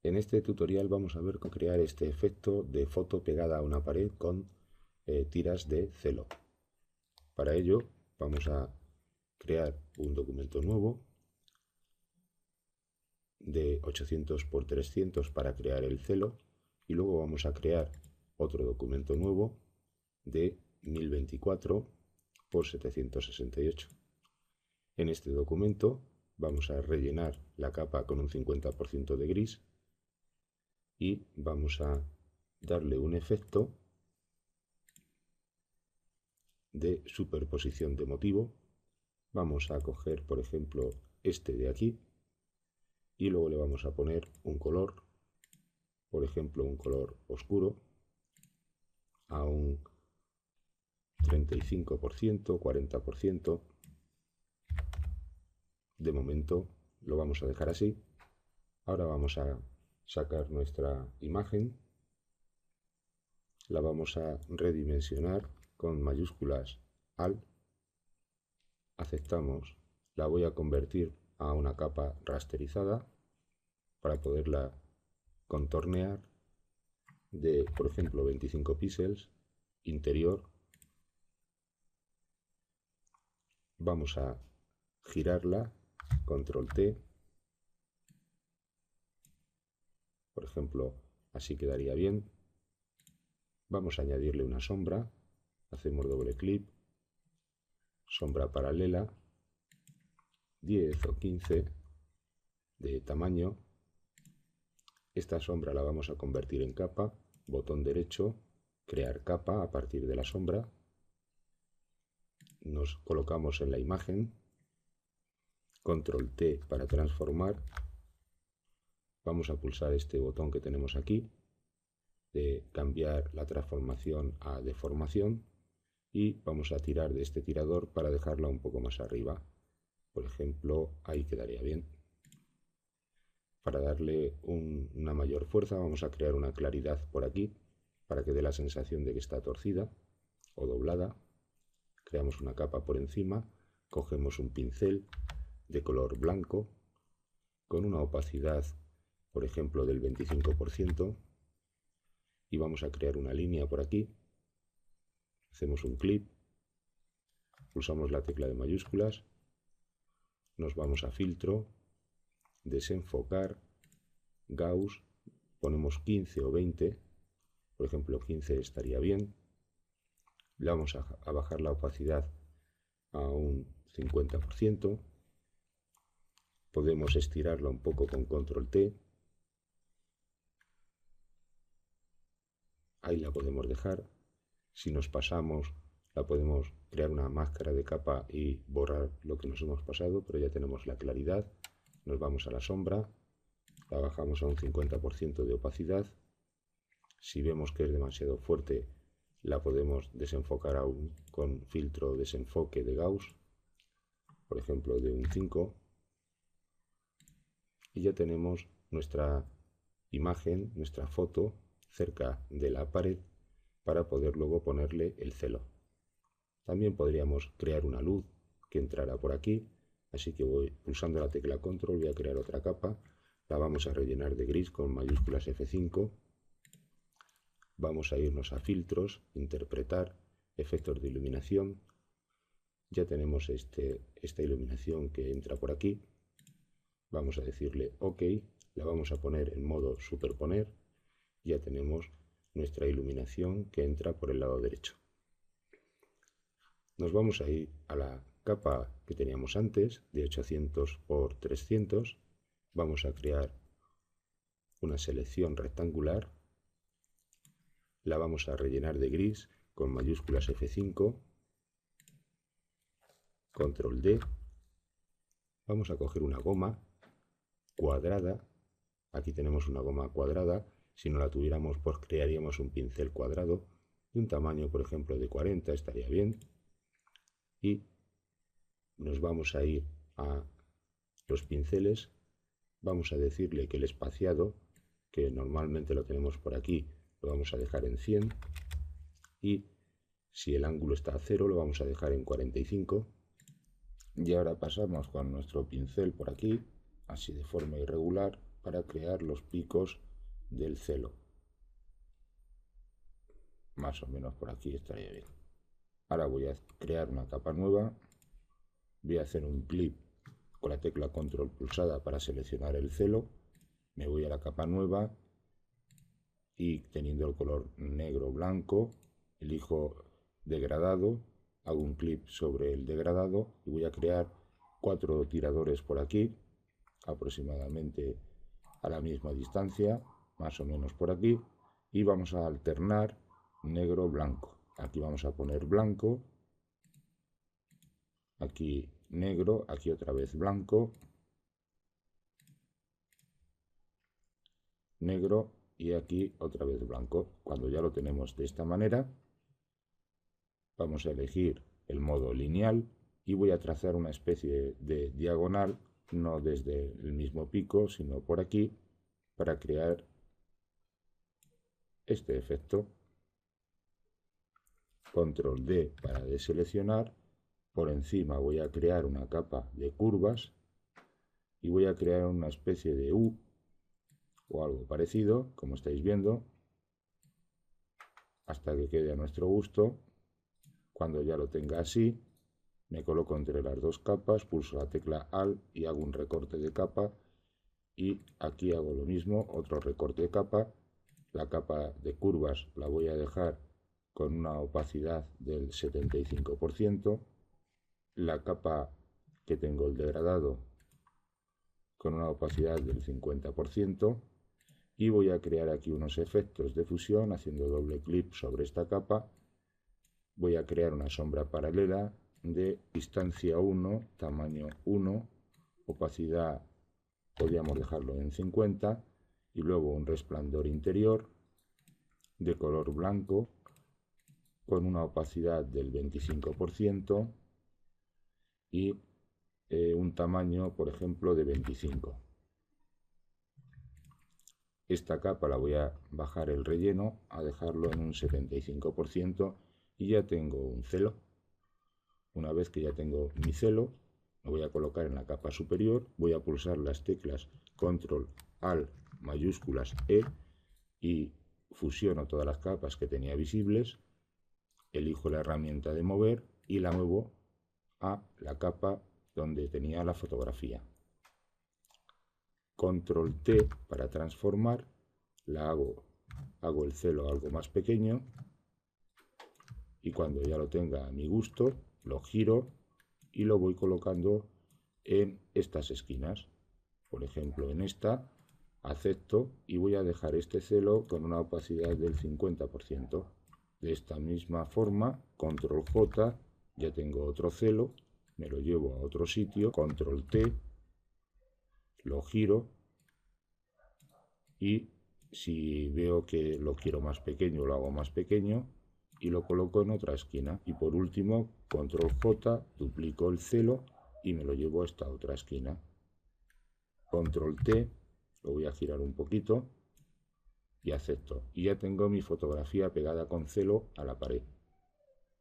En este tutorial vamos a ver cómo crear este efecto de foto pegada a una pared con tiras de celo. Para ello vamos a crear un documento nuevo de 800 por 300 para crear el celo y luego vamos a crear otro documento nuevo de 1024 por 768. En este documento vamos a rellenar la capa con un 50% de gris y vamos a darle un efecto de superposición de motivo. Vamos a coger, por ejemplo, este de aquí y luego le vamos a poner un color, por ejemplo, un color oscuro a un 35%, 40%. De momento lo vamos a dejar así. Ahora vamos a sacar nuestra imagen, la vamos a redimensionar con mayúsculas AL, aceptamos, la voy a convertir a una capa rasterizada para poderla contornear de, por ejemplo, 25 píxeles, interior. Vamos a girarla, control T, por ejemplo, así quedaría bien. Vamos a añadirle una sombra, hacemos doble clic, sombra paralela, 10 o 15 de tamaño. Esta sombra la vamos a convertir en capa, botón derecho, crear capa a partir de la sombra. Nos colocamos en la imagen, control T para transformar. Vamos a pulsar este botón que tenemos aquí, de cambiar la transformación a deformación, y vamos a tirar de este tirador para dejarla un poco más arriba. Por ejemplo, ahí quedaría bien. Para darle una mayor fuerza vamos a crear una claridad por aquí, para que dé la sensación de que está torcida o doblada. Creamos una capa por encima, cogemos un pincel de color blanco con una opacidad, por ejemplo, del 25%, y vamos a crear una línea por aquí. Hacemos un clic, pulsamos la tecla de mayúsculas, nos vamos a filtro, desenfocar, Gauss, ponemos 15 o 20, por ejemplo 15 estaría bien. Le vamos a bajar la opacidad a un 50%, podemos estirarla un poco con control T, ahí la podemos dejar. Si nos pasamos, la podemos crear una máscara de capa y borrar lo que nos hemos pasado, pero ya tenemos la claridad. Nos vamos a la sombra, la bajamos a un 50% de opacidad. Si vemos que es demasiado fuerte, la podemos desenfocar aún con filtro desenfoque de Gauss, por ejemplo de un 5. Y ya tenemos nuestra imagen, nuestra foto cerca de la pared para poder luego ponerle el celo. También podríamos crear una luz que entrara por aquí, así que voy pulsando la tecla control, voy a crear otra capa, la vamos a rellenar de gris con mayúsculas F5. Vamos a irnos a filtros, interpretar, efectos de iluminación. Ya tenemos esta iluminación que entra por aquí. Vamos a decirle OK, la vamos a poner en modo superponer. Ya tenemos nuestra iluminación que entra por el lado derecho. Nos vamos a ir a la capa que teníamos antes, de 800 por 300. Vamos a crear una selección rectangular. La vamos a rellenar de gris con mayúsculas F5, control D. Vamos a coger una goma cuadrada. Aquí tenemos una goma cuadrada. Si no la tuviéramos, pues crearíamos un pincel cuadrado de un tamaño, por ejemplo, de 40, estaría bien. Y nos vamos a ir a los pinceles. Vamos a decirle que el espaciado, que normalmente lo tenemos por aquí, lo vamos a dejar en 100. Y si el ángulo está a 0, lo vamos a dejar en 45. Y ahora pasamos con nuestro pincel por aquí, así de forma irregular, para crear los picos del celo. Más o menos por aquí estaría bien. Ahora voy a crear una capa nueva. Voy a hacer un clic con la tecla control pulsada para seleccionar el celo. Me voy a la capa nueva y teniendo el color negro blanco, elijo degradado, hago un clic sobre el degradado y voy a crear 4 tiradores por aquí, aproximadamente a la misma distancia, más o menos por aquí, y vamos a alternar negro-blanco. Aquí vamos a poner blanco, aquí negro, aquí otra vez blanco, negro y aquí otra vez blanco. Cuando ya lo tenemos de esta manera, vamos a elegir el modo lineal y voy a trazar una especie de diagonal, no desde el mismo pico, sino por aquí, para crear este efecto. Control D para deseleccionar. Por encima voy a crear una capa de curvas y voy a crear una especie de U o algo parecido, como estáis viendo, hasta que quede a nuestro gusto. Cuando ya lo tenga así, me coloco entre las dos capas, pulso la tecla Alt y hago un recorte de capa, y aquí hago lo mismo, otro recorte de capa. La capa de curvas la voy a dejar con una opacidad del 75%, la capa que tengo el degradado con una opacidad del 50%, y voy a crear aquí unos efectos de fusión haciendo doble clic sobre esta capa. Voy a crear una sombra paralela de distancia 1, tamaño 1, opacidad podríamos dejarlo en 50, y luego un resplandor interior de color blanco con una opacidad del 25% y un tamaño, por ejemplo, de 25. Esta capa la voy a bajar el relleno a dejarlo en un 75% y ya tengo un celo. Una vez que ya tengo mi celo, lo voy a colocar en la capa superior, voy a pulsar las teclas Control, Alt, mayúsculas E y fusiono todas las capas que tenía visibles, elijo la herramienta de mover y la muevo a la capa donde tenía la fotografía. Control T para transformar, hago el celo algo más pequeño y cuando ya lo tenga a mi gusto, lo giro y lo voy colocando en estas esquinas. Por ejemplo, en esta acepto y voy a dejar este celo con una opacidad del 50%. De esta misma forma, Control J, ya tengo otro celo, me lo llevo a otro sitio, Control T, lo giro y si veo que lo quiero más pequeño, lo hago más pequeño y lo coloco en otra esquina. Y por último, Control J, duplico el celo y me lo llevo a esta otra esquina. Control T, lo voy a girar un poquito y acepto. Y ya tengo mi fotografía pegada con celo a la pared.